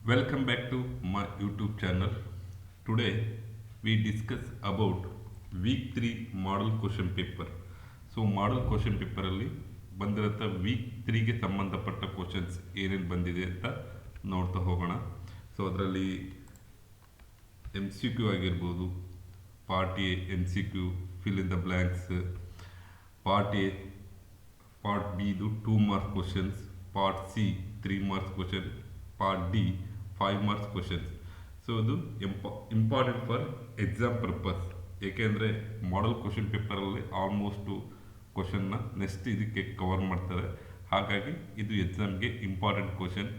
Welcome back to my YouTube channel. Today we discuss about week 3 model question paper. So model question ಪೇಪರಲ್ಲಿ ಬಂದಿರೋಂಥ weak 3ಗೆ ಸಂಬಂಧಪಟ್ಟ questions ಏನೇನು ಬಂದಿದೆ ಅಂತ ನೋಡ್ತಾ ಹೋಗೋಣ. ಸೊ ಅದರಲ್ಲಿ ಎಮ್ ಸಿ ಕ್ಯೂ ಆಗಿರ್ಬೋದು, part A M C Q fill in the blanks, part A part ಬಿದು 2 marks questions, part C 3 marks question, part D 5 marks questions. So ಇದು ಇಂಪಾರ್ಟೆಂಟ್ ಫಾರ್ ಎಕ್ಸಾಮ್ ಪರ್ಪಸ್, ಏಕೆಂದರೆ model question ಪೇಪರಲ್ಲಿ almost ಕ್ವಶನ್ನ next ಇದಕ್ಕೆ cover ಮಾಡ್ತಾರೆ. ಹಾಗಾಗಿ ಇದು ಎಕ್ಸಾಮ್ಗೆ ಇಂಪಾರ್ಟೆಂಟ್ ಕ್ವಶನ್.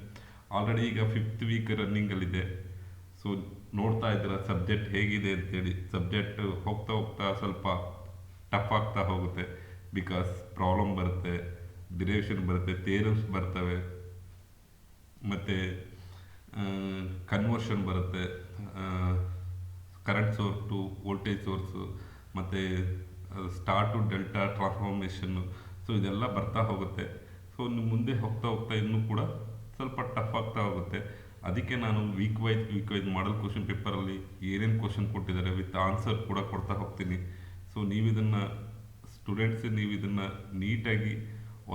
ಆಲ್ರೆಡಿ ಈಗ 5th ವೀಕ್ ರನ್ನಿಂಗಲ್ಲಿದೆ. ಸೊ ನೋಡ್ತಾ ಇದ್ದೀರ ಸಬ್ಜೆಕ್ಟ್ ಹೇಗಿದೆ ಅಂತೇಳಿ. ಸಬ್ಜೆಕ್ಟ್ ಹೋಗ್ತಾ ಹೋಗ್ತಾ ಸ್ವಲ್ಪ ಟಫ್ ಆಗ್ತಾ ಹೋಗುತ್ತೆ. ಬಿಕಾಸ್ ಪ್ರಾಬ್ಲಮ್ ಬರುತ್ತೆ, ಡಿರೇಷನ್ ಬರುತ್ತೆ, ಥಿಯರಮ್ಸ್ ಬರ್ತವೆ, ಮತ್ತು ಕನ್ವರ್ಷನ್ ಬರುತ್ತೆ, current source to voltage source, ಮತ್ತು star to delta transformation. So ಇದೆಲ್ಲ ಬರ್ತಾ ಹೋಗುತ್ತೆ. ಸೊ ಮುಂದೆ ಹೋಗ್ತಾ ಹೋಗ್ತಾ ಇನ್ನೂ ಕೂಡ ಸ್ವಲ್ಪ ಟಫ್ ಆಗ್ತಾ ಹೋಗುತ್ತೆ. ಅದಕ್ಕೆ ನಾನು ವೀಕ್ ವೈಸ್ ಮಾಡಲ್ ಕ್ವಶನ್ ಪೇಪರಲ್ಲಿ ಏನೇನು ಕ್ವಶನ್ ಕೊಟ್ಟಿದ್ದಾರೆ ವಿತ್ ಆನ್ಸರ್ ಕೂಡ ಕೊಡ್ತಾ ಹೋಗ್ತೀನಿ. ಸೊ ನೀವಿದನ್ನು ನೀವು ಇದನ್ನು ನೀಟಾಗಿ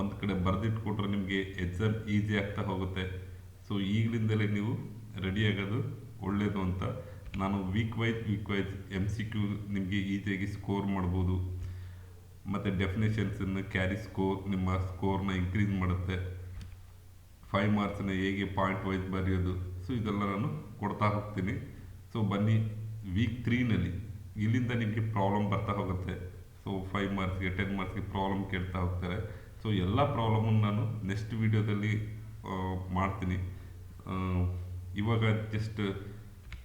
ಒಂದು ಕಡೆ ಬರೆದಿಟ್ಕೊಟ್ರೆ ನಿಮಗೆ ಎಕ್ಸಾಮ್ ಈಸಿ ಆಗ್ತಾ ಹೋಗುತ್ತೆ. ಸೊ ಈಗಲಿಂದಲೇ ನೀವು ರೆಡಿ ಆಗೋದು ಒಳ್ಳೆಯದು ಅಂತ ನಾನು week wise M C Q ನಿಮಗೆ ಈಸಿಯಾಗಿ ಸ್ಕೋರ್ ಮಾಡ್ಬೋದು. ಮತ್ತು ಡೆಫಿನೇಷನ್ಸನ್ನು ಕ್ಯಾರಿ ಸ್ಕೋರ್ ನಿಮ್ಮ ಸ್ಕೋರ್ನ ಇನ್ಕ್ರೀಸ್ ಮಾಡುತ್ತೆ. 5 ಮಾರ್ಕ್ಸನ್ನ ಹೇಗೆ ಪಾಯಿಂಟ್ ವೈಸ್ ಬರೆಯೋದು, ಸೊ ಇದೆಲ್ಲ ನಾನು ಕೊಡ್ತಾ ಹೋಗ್ತೀನಿ. ಸೊ ಬನ್ನಿ, ವೀಕ್ 3ನಲ್ಲಿ ಇಲ್ಲಿಂದ ನಿಮಗೆ ಪ್ರಾಬ್ಲಮ್ ಬರ್ತಾ ಹೋಗುತ್ತೆ. ಸೊ 5 ಮಾರ್ಕ್ಸ್ಗೆ 10 ಮಾರ್ಕ್ಸ್ಗೆ ಪ್ರಾಬ್ಲಮ್ ಕೇಳ್ತಾ ಹೋಗ್ತಾರೆ. ಸೊ ಎಲ್ಲ ಪ್ರಾಬ್ಲಮನ್ನು ನಾನು ನೆಕ್ಸ್ಟ್ ವಿಡಿಯೋದಲ್ಲಿ ಮಾಡ್ತೀನಿ. ಇವಾಗ ಜಸ್ಟ್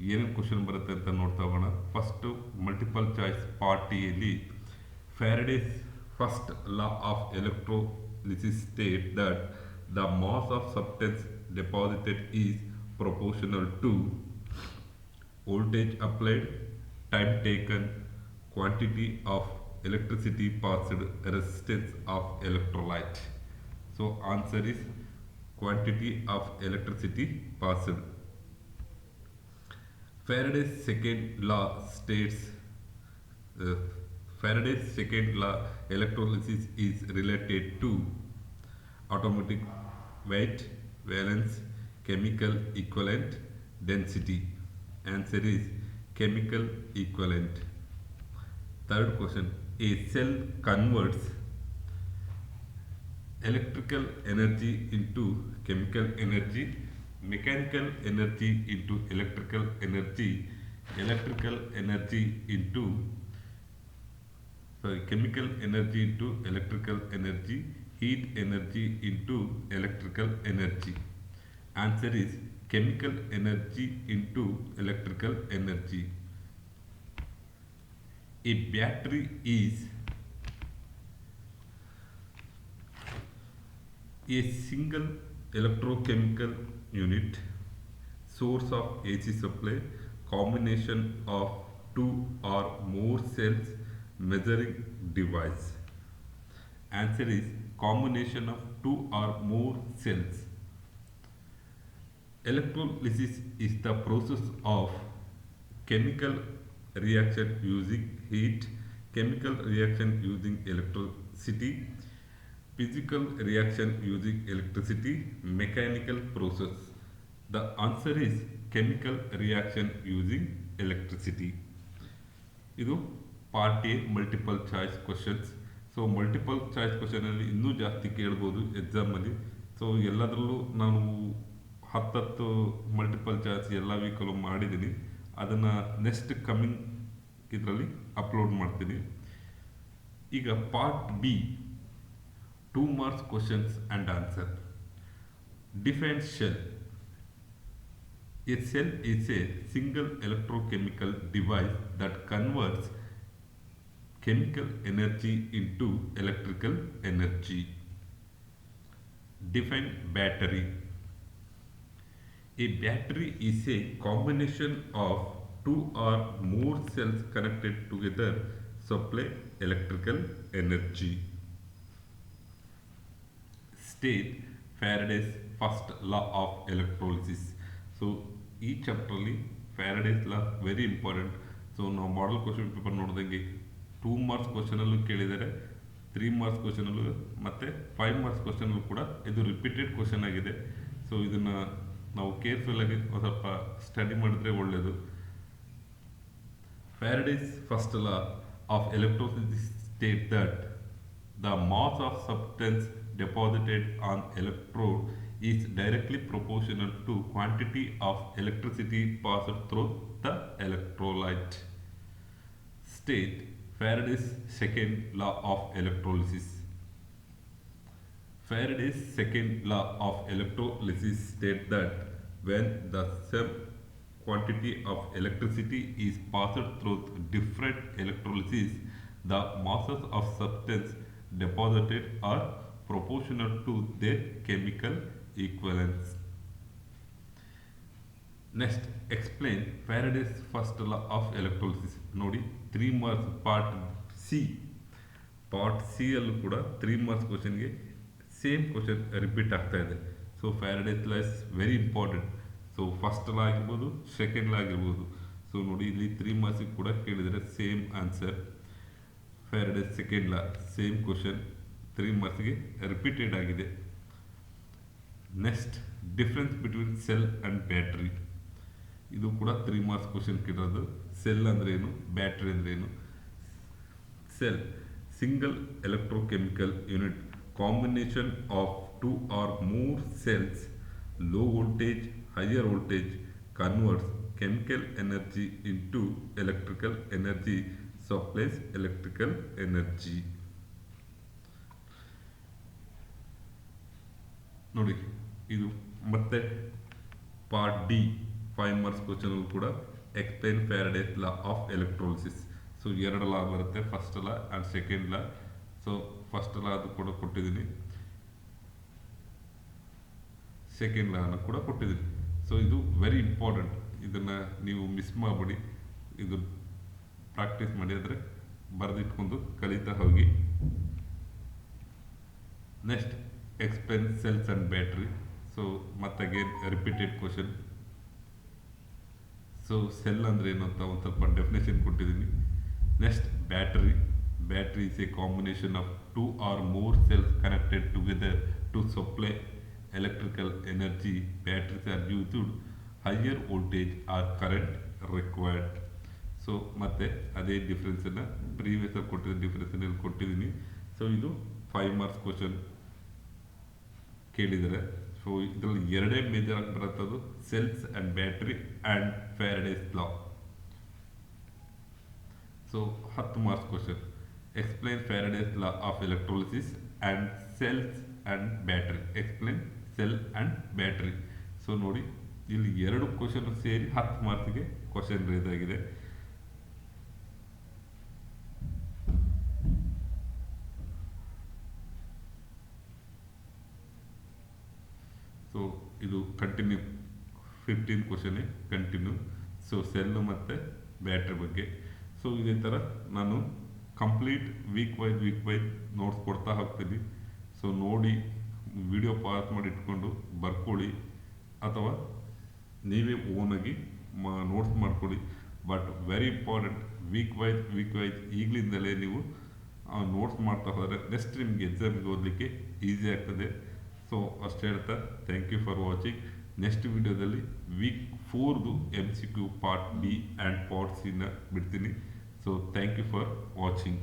ಏನೇನು ಕ್ವಶನ್ ಬರುತ್ತೆ ಅಂತ ನೋಡ್ತಾ ಹೋಗೋಣ. ಫಸ್ಟು ಮಲ್ಟಿಪಲ್ ಚಾಯ್ಸ್ ಪಾರ್ಟ್ ಎಲ್ಲಿ Faraday's first law of electrolysis state that the mass of substance deposited is proportional to voltage applied, time taken, quantity of electricity passed, resistance of electrolyte. So answer is quantity of electricity passed. Faraday's second law states Faraday's second law electrolysis is related to atomic weight, valence, chemical equivalent, density. Answer is chemical equivalent. Third question, a cell converts electrical energy into chemical energy, mechanical energy into electrical energy, chemical energy into electrical energy, heat energy into electrical energy. Answer is chemical energy into electrical energy. A battery is a single electrochemical unit, source of AC supply, combination of 2 or more cells, measuring device. Answer is combination of 2 or more cells. Electrolysis is the process of chemical reaction using heat, chemical reaction using electricity, physical reaction using electricity, mechanical process. The answer is chemical reaction using electricity. ಇದು part A multiple choice questions. So multiple choice ಕ್ವಶನಲ್ಲಿ ಇನ್ನೂ ಜಾಸ್ತಿ ಕೇಳ್ಬೋದು ಎಕ್ಸಾಮಲ್ಲಿ. So ಎಲ್ಲದರಲ್ಲೂ ನಾನು 10 multiple choice ಎಲ್ಲ ವೀಕಲ್ಲೂ ಮಾಡಿದ್ದೀನಿ. ಅದನ್ನು ನೆಕ್ಸ್ಟ್ ಕಮ್ಮಿಂಗ್ ಇದರಲ್ಲಿ ಅಪ್ಲೋಡ್ ಮಾಡ್ತೀನಿ. ಈಗ part B 2 marks questions and answer. Define shell. A cell is A single electrochemical device that converts chemical energy into electrical energy. Define battery. A battery is a combination of 2 or more cells connected together supply electrical energy. State Faraday's first law of electrolysis. So ಈ ಚಾಪ್ಟ್ರಲ್ಲಿ Faraday's ಲಾ very important. So ನಾವು model question paper ನೋಡಿದಂಗೆ 2 marks ಕ್ವಶನಲ್ಲೂ ಕೇಳಿದ್ದಾರೆ, 3 marks ಕ್ವಶನಲ್ಲೂ ಮತ್ತು 5 marks ಕ್ವಶನಲ್ಲೂ ಕೂಡ ಇದು repeated question ಆಗಿದೆ. So ಇದನ್ನು ನಾವು careful ಆಗಿ ಸ್ವಲ್ಪ ಸ್ಟಡಿ ಮಾಡಿದ್ರೆ ಒಳ್ಳೆಯದು. Faraday's first law of electricity states that the mass of substance deposited on electrode is directly proportional to quantity of electricity passed through the electrolyte. State Faraday's second law of electrolysis. Faraday's second law of electrolysis states that when the same quantity of electricity is passed through different electrolyses, the masses of substance deposited are proportional to their chemical equivalents. Next, explain Faraday's first law of electrolysis. ನೋಡಿ 3 marks part C ಅಲ್ಲೂ ಕೂಡ 3 marks ಕ್ವಶನ್ಗೆ same question repeat ಆಗ್ತಾ ಇದೆ. So Faraday's law is very important. So first law ಆಗಿರ್ಬೋದು, second ಲಾ ಆಗಿರ್ಬೋದು. So ನೋಡಿ ಇಲ್ಲಿ 3 ಮಾರ್ಕ್ಸಿಗೆ ಕೂಡ ಕೇಳಿದರೆ same answer. Faraday's second law same question 3 ಮಾರ್ಕ್ಸ್ಗೆ ರಿಪೀಟೆಡ್ ಆಗಿದೆ. Next, difference between cell and battery. ಇದು ಕೂಡ 3 ಮಾರ್ಕ್ಸ್ ಕ್ವಶನ್ ಕೇಳಿರೋದು. ಸೆಲ್ ಅಂದ್ರೆ ಏನು, ಬ್ಯಾಟ್ರಿ ಅಂದ್ರೆ ಏನು. Cell single electrochemical unit, combination of 2 or more cells, low voltage, higher voltage, converts chemical energy into electrical energy, supplies electrical energy. ನೋಡಿ ಇದು ಮತ್ತೆ part D 5 marks question ಕೂಡ explain Faraday's law of electrolysis. So 2 ಲಾ ಬರುತ್ತೆ, first law and second law. So first law ಅದು ಕೂಡ ಕೊಟ್ಟಿದ್ದೀನಿ, second ಲಾನ ಕೂಡ ಕೊಟ್ಟಿದ್ದೀನಿ. ಸೊ ಇದು ವೆರಿ ಇಂಪಾರ್ಟೆಂಟ್, ಇದನ್ನು ನೀವು ಮಿಸ್ ಮಾಡಬೇಡಿ. ಇದು ಪ್ರಾಕ್ಟೀಸ್ ಮಾಡಿ, ಅಂದರೆ ಬರೆದಿಟ್ಕೊಂಡು ಕಲಿತಾ ಹೋಗಿ. Next, explain cells and battery. So ಮತ್ತೆ again repeated question. So cell ಅಂದರೆ ಏನು ಅಂತ ಒಂದು ಸ್ವಲ್ಪ ಡೆಫಿನೇಷನ್ ಕೊಟ್ಟಿದ್ದೀನಿ. Next, battery. Battery is a combination of 2 or more cells connected together to supply electrical energy. Batteries are used to higher voltage or current required. So ಮತ್ತೆ ಅದೇ ಡಿಫ್ರೆನ್ಸನ್ನು previous ಕೊಟ್ಟಿದ್ದ ಡಿಫ್ರೆನ್ಸನ್ನು ಕೊಟ್ಟಿದ್ದೀನಿ. ಸೊ ಇದು 5 ಮಾರ್ಕ್ಸ್ ಕ್ವಶನ್ ಕೇಳಿದರೆ. So ಇದರಲ್ಲಿ 2 major ಆಗಿ ಬರುತ್ತದು, cells and battery and Faraday's law. So 10 marks question, explain Faraday's law of electrolysis and cells and battery. explain cell and battery. So ನೋಡಿ ಇಲ್ಲಿ 2 ಕ್ವಶನ್ ಸೇರಿ 10 ಮಾರ್ಕ್ಸ್ಗೆ ಕ್ವಶನ್ ರೇಸ್ ಆಗಿದೆ. So ಇದು continue 15 question continue. So cell ಮತ್ತು battery ಬಗ್ಗೆ. So ಇದೇ ಥರ ನಾನು ಕಂಪ್ಲೀಟ್ ವೀಕ್ ವೈಸ್ ನೋಟ್ಸ್ ಕೊಡ್ತಾ ಹೋಗ್ತೀನಿ. ಸೊ ನೋಡಿ, ವಿಡಿಯೋ ಪಾಸ್ ಮಾಡಿ ಇಟ್ಕೊಂಡು ಬರ್ಕೊಳ್ಳಿ, ಅಥವಾ ನೀವೇ ಓನಾಗಿ ನೋಟ್ಸ್ ಮಾಡ್ಕೊಳ್ಳಿ. But very important, week wise ಈಗಲಿಂದಲೇ ನೀವು ನೋಟ್ಸ್ ಮಾಡ್ತಾ ಹೋದರೆ ನೆಕ್ಸ್ಟ್ ನಿಮಗೆ ಎಕ್ಸಾಮ್ಗೆ ಓದಲಿಕ್ಕೆ ಈಸಿ ಆಗ್ತದೆ. ಸೊ ಅಷ್ಟು ಹೇಳ್ತಾ thank you for watching. Next ವಿಡಿಯೋದಲ್ಲಿ ವೀಕ್ 4ದು MCQ part B and part ಸಿನ ಬಿಡ್ತೀನಿ. So thank you for watching.